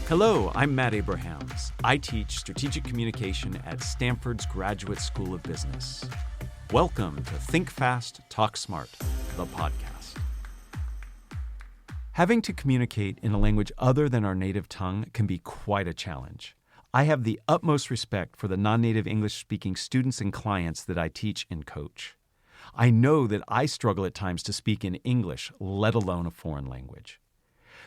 Hello, I'm Matt Abrahams. I teach strategic communication at Stanford's Graduate School of Business. Welcome to Think Fast, Talk Smart, the podcast. Having to communicate in a language other than our native tongue can be quite a challenge. I have the utmost respect for the non-native English-speaking students and clients that I teach and coach. I know that I struggle at times to speak in English, let alone a foreign language.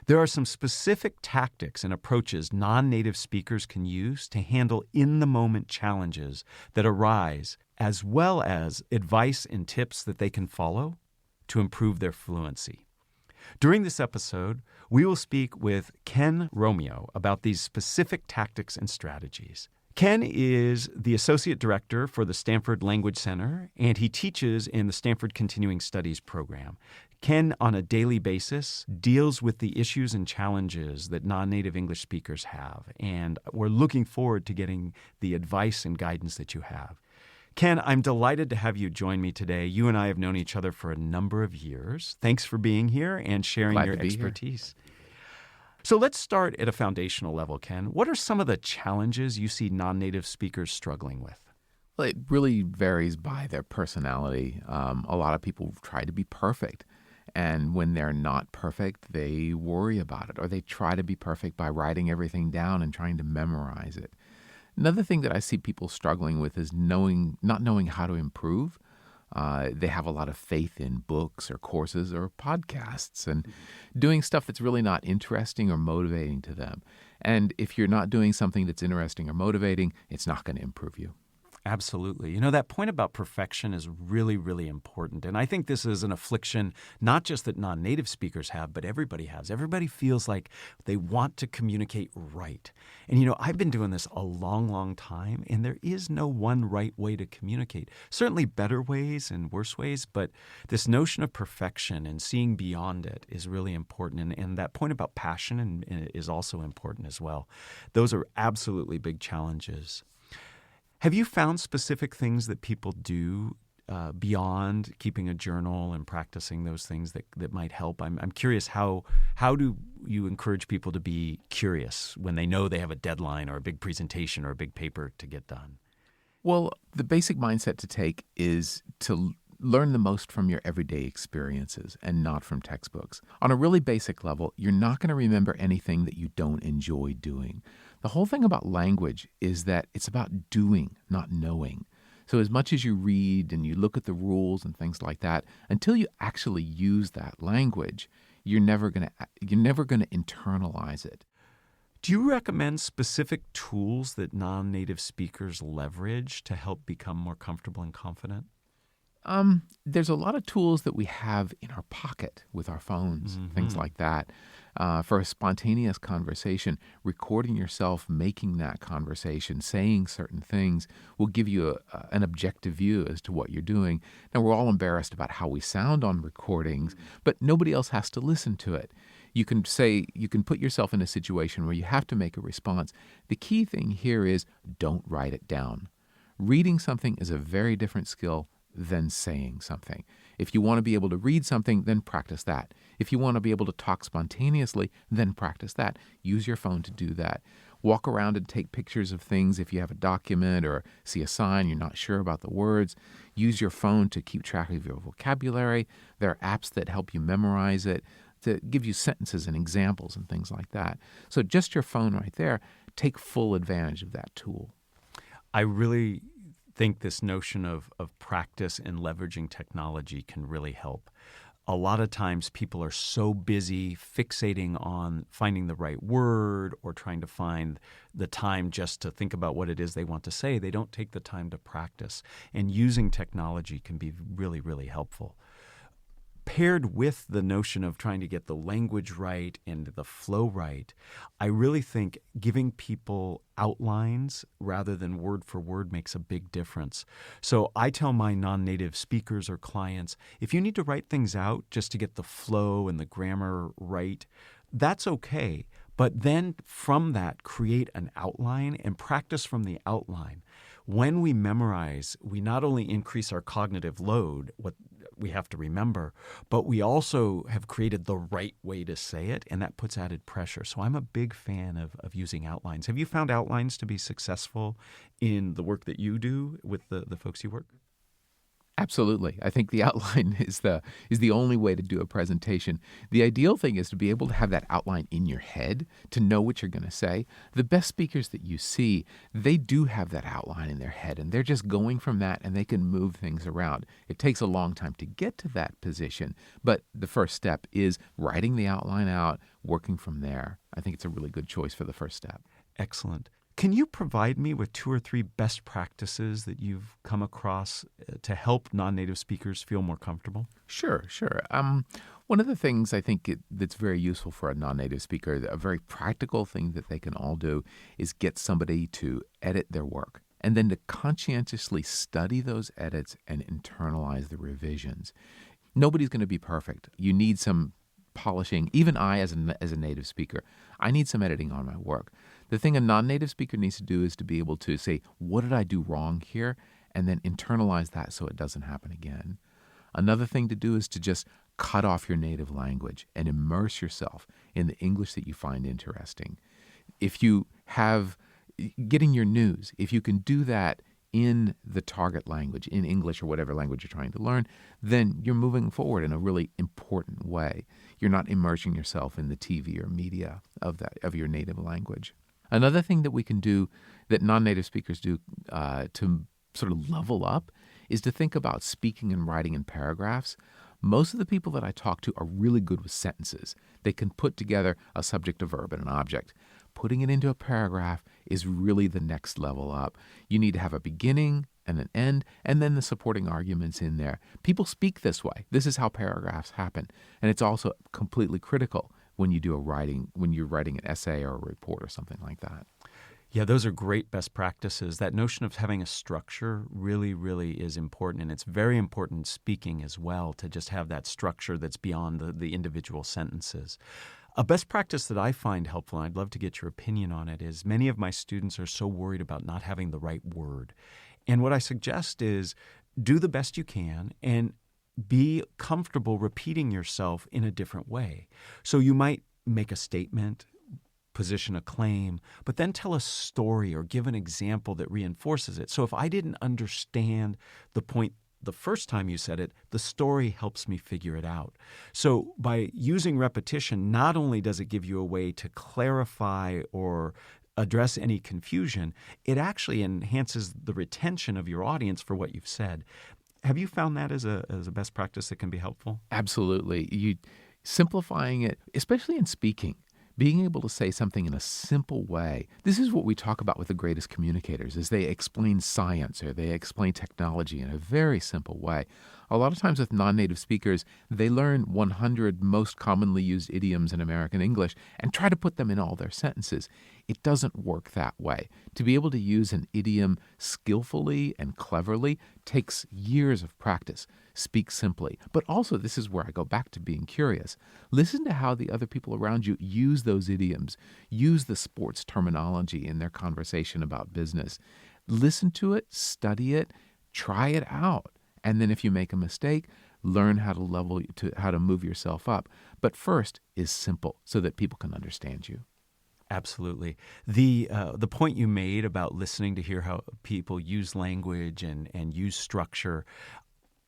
There are some specific tactics and approaches non-native speakers can use to handle in-the-moment challenges that arise, as well as advice and tips that they can follow to improve their fluency. During this episode, we will speak with Ken Romeo about these specific tactics and strategies. Ken is the Associate Director for the Stanford Language Centre, and he teaches in the Stanford Continuing Studies program. Ken, on a daily basis, deals with the issues and challenges that non-native English speakers have, and we're looking forward to getting the advice and guidance that you have. Ken, I'm delighted to have you join me today. You and I have known each other for a number of years. Thanks for being here and sharing your expertise. So let's start at a foundational level, Ken. What are some of the challenges you see non-native speakers struggling with? Well, it really varies by their personality. A lot of people try to be perfect. And when they're not perfect, they worry about it, or they try to be perfect by writing everything down and trying to memorize it. Another thing that I see people struggling with is not knowing how to improve. They have a lot of faith in books or courses or podcasts and doing stuff that's really not interesting or motivating to them. And if you're not doing something that's interesting or motivating, it's not going to improve you. Absolutely. You know, that point about perfection is really, really important. And I think this is an affliction not just that non-native speakers have, but everybody has. Everybody feels like they want to communicate right. And, you know, I've been doing this a long, long time, and there is no one right way to communicate. Certainly better ways and worse ways, but this notion of perfection and seeing beyond it is really important. And that point about passion is also important as well. Those are absolutely big challenges. Have you found specific things that people do beyond keeping a journal and practicing those things that might help? I'm curious, how do you encourage people to be curious when they know they have a deadline or a big presentation or a big paper to get done? Well, the basic mindset to take is to learn the most from your everyday experiences and not from textbooks. On a really basic level, you're not going to remember anything that you don't enjoy doing. The whole thing about language is that it's about doing, not knowing. So as much as you read and you look at the rules and things like that, until you actually use that language, you're never going to internalize it. Do you recommend specific tools that non-native speakers leverage to help become more comfortable and confident? There's a lot of tools that we have in our pocket with our phones, things like that. For a spontaneous conversation, recording yourself making that conversation, saying certain things will give you an objective view as to what you're doing. Now, we're all embarrassed about how we sound on recordings, but nobody else has to listen to it. You can put yourself in a situation where you have to make a response. The key thing here is don't write it down. Reading something is a very different skill than saying something. If you want to be able to read something, then practice that. If you want to be able to talk spontaneously, then practice that. Use your phone to do that. Walk around and take pictures of things if you have a document or see a sign, you're not sure about the words. Use your phone to keep track of your vocabulary. There are apps that help you memorize it, to give you sentences and examples and things like that. So just your phone right there, take full advantage of that tool. I really think this notion of practice and leveraging technology can really help. A lot of times people are so busy fixating on finding the right word or trying to find the time just to think about what it is they want to say. They don't take the time to practice. And using technology can be really, really helpful. Paired with the notion of trying to get the language right and the flow right, I really think giving people outlines rather than word for word makes a big difference. So I tell my non-native speakers or clients, if you need to write things out just to get the flow and the grammar right, that's okay. But then from that, create an outline and practice from the outline. When we memorize, we not only increase our cognitive load, we have to remember, but we also have created the right way to say it, and that puts added pressure. So I'm a big fan of using outlines. Have you found outlines to be successful in the work that you do with the folks you work with? Absolutely. I think the outline is the only way to do a presentation. The ideal thing is to be able to have that outline in your head, to know what you're going to say. The best speakers that you see, they do have that outline in their head, and they're just going from that, and they can move things around. It takes a long time to get to that position, but the first step is writing the outline out, working from there. I think it's a really good choice for the first step. Excellent. Can you provide me with 2 or 3 best practices that you've come across to help non-native speakers feel more comfortable? Sure. One of the things I think that's very useful for a non-native speaker, a very practical thing that they can all do, is get somebody to edit their work and then to conscientiously study those edits and internalize the revisions. Nobody's going to be perfect. You need some polishing. Even I, as a native speaker, I need some editing on my work. The thing a non-native speaker needs to do is to be able to say, what did I do wrong here? And then internalize that so it doesn't happen again. Another thing to do is to just cut off your native language and immerse yourself in the English that you find interesting. If you have, getting your news, if you can do that in the target language, in English or whatever language you're trying to learn, then you're moving forward in a really important way. You're not immersing yourself in the TV or media of your native language. Another thing that we can do, that non-native speakers do to sort of level up, is to think about speaking and writing in paragraphs. Most of the people that I talk to are really good with sentences. They can put together a subject, a verb, and an object. Putting it into a paragraph is really the next level up. You need to have a beginning and an end, and then the supporting arguments in there. People speak this way. This is how paragraphs happen. And it's also completely critical when you're writing an essay or a report or something like that. Yeah, those are great best practices. That notion of having a structure really, really is important, and it's very important in speaking as well to just have that structure that's beyond the individual sentences. A best practice that I find helpful, and I'd love to get your opinion on it, is many of my students are so worried about not having the right word. And what I suggest is do the best you can and be comfortable repeating yourself in a different way. So you might make a statement, position a claim, but then tell a story or give an example that reinforces it. So if I didn't understand the point the first time you said it, the story helps me figure it out. So by using repetition, not only does it give you a way to clarify or address any confusion, it actually enhances the retention of your audience for what you've said. Have you found that as a best practice that can be helpful? Absolutely. Simplifying it, especially in speaking, being able to say something in a simple way. This is what we talk about with the greatest communicators, is they explain science or they explain technology in a very simple way. A lot of times with non-native speakers, they learn 100 most commonly used idioms in American English and try to put them in all their sentences. It doesn't work that way. To be able to use an idiom skillfully and cleverly takes years of practice. Speak simply. But also, this is where I go back to being curious. Listen to how the other people around you use those idioms, use the sports terminology in their conversation about business. Listen to it, study it, try it out. And then if you make a mistake, learn how to move yourself up. But first is simple so that people can understand you. Absolutely. The point you made about listening to hear how people use language and use structure,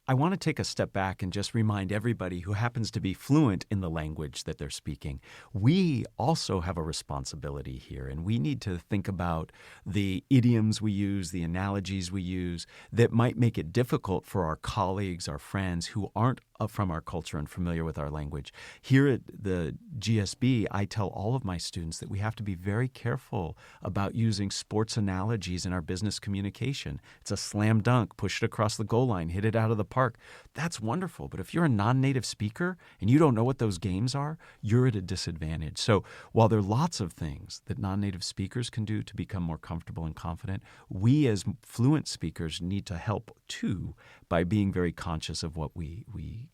I want to take a step back and just remind everybody who happens to be fluent in the language that they're speaking. We also have a responsibility here, and we need to think about the idioms we use, the analogies we use that might make it difficult for our colleagues, our friends who aren't from our culture and familiar with our language. Here at the GSB, I tell all of my students that we have to be very careful about using sports analogies in our business communication. It's a slam dunk, push it across the goal line, hit it out of the park. That's wonderful. But if you're a non-native speaker and you don't know what those games are, you're at a disadvantage. So while there are lots of things that non-native speakers can do to become more comfortable and confident, we as fluent speakers need to help too by being very conscious of what we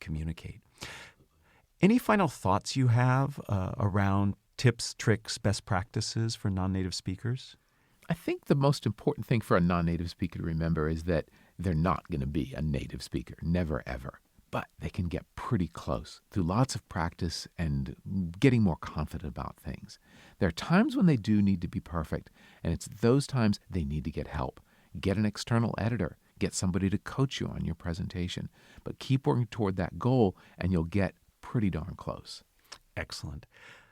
communicate. Any final thoughts you have around tips, tricks, best practices for non-native speakers? I think the most important thing for a non-native speaker to remember is that they're not going to be a native speaker, never ever. but they can get pretty close through lots of practice and getting more confident about things. There are times when they do need to be perfect, and it's those times they need to get help. Get an external editor. Get somebody to coach you on your presentation. But keep working toward that goal, and you'll get pretty darn close. Excellent.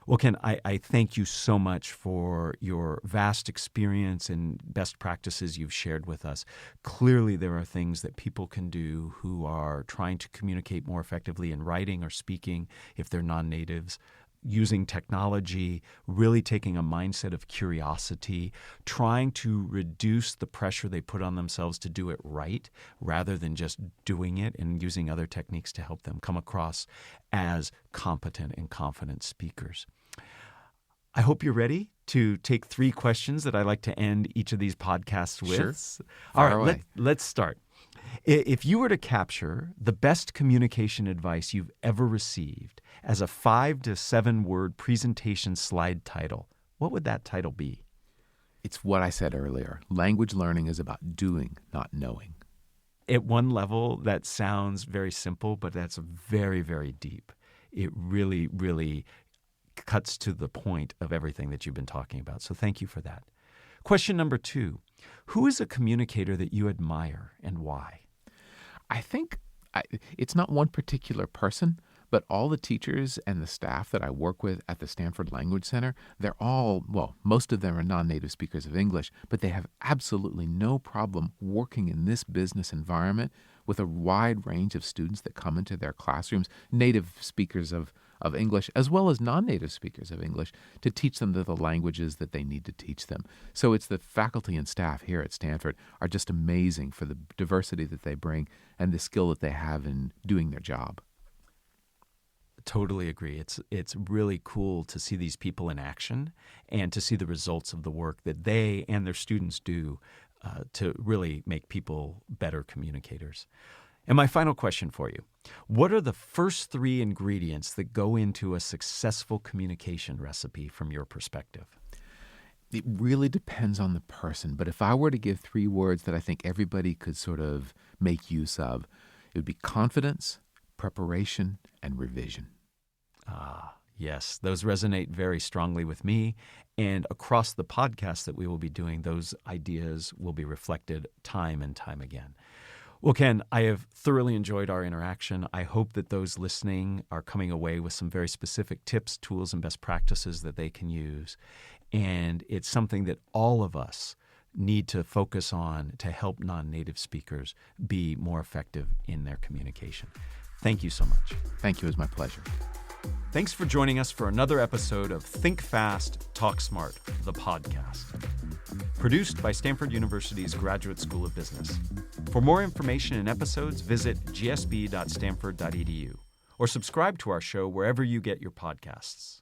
Well, Ken, I thank you so much for your vast experience and best practices you've shared with us. Clearly, there are things that people can do who are trying to communicate more effectively in writing or speaking if they're non-natives, using technology, really taking a mindset of curiosity, trying to reduce the pressure they put on themselves to do it right rather than just doing it, and using other techniques to help them come across as competent and confident speakers. I hope you're ready to take 3 questions that I like to end each of these podcasts with. Sure. All right, let's start. If you were to capture the best communication advice you've ever received as a 5 to 7 word presentation slide title, what would that title be? It's what I said earlier. Language learning is about doing, not knowing. At one level, that sounds very simple, but that's very, very deep. It really, really cuts to the point of everything that you've been talking about. So thank you for that. Question number 2, who is a communicator that you admire and why? I think it's not one particular person, but all the teachers and the staff that I work with at the Stanford Language Centre, they're all, well, most of them are non-native speakers of English, but they have absolutely no problem working in this business environment with a wide range of students that come into their classrooms, native speakers of English, as well as non-native speakers of English, to teach them the languages that they need to teach them. So it's the faculty and staff here at Stanford are just amazing for the diversity that they bring and the skill that they have in doing their job. Totally agree. It's really cool to see these people in action and to see the results of the work that they and their students do to really make people better communicators. And my final question for you, what are the first 3 ingredients that go into a successful communication recipe from your perspective? It really depends on the person, but if I were to give 3 words that I think everybody could sort of make use of, it would be confidence, preparation, and revision. Yes, those resonate very strongly with me. And across the podcast that we will be doing, those ideas will be reflected time and time again. Well, Ken, I have thoroughly enjoyed our interaction. I hope that those listening are coming away with some very specific tips, tools, and best practices that they can use. And it's something that all of us need to focus on to help non-native speakers be more effective in their communication. Thank you so much. Thank you. It was my pleasure. Thanks for joining us for another episode of Think Fast, Talk Smart, the podcast. Produced by Stanford University's Graduate School of Business. For more information and episodes, visit gsb.stanford.edu or subscribe to our show wherever you get your podcasts.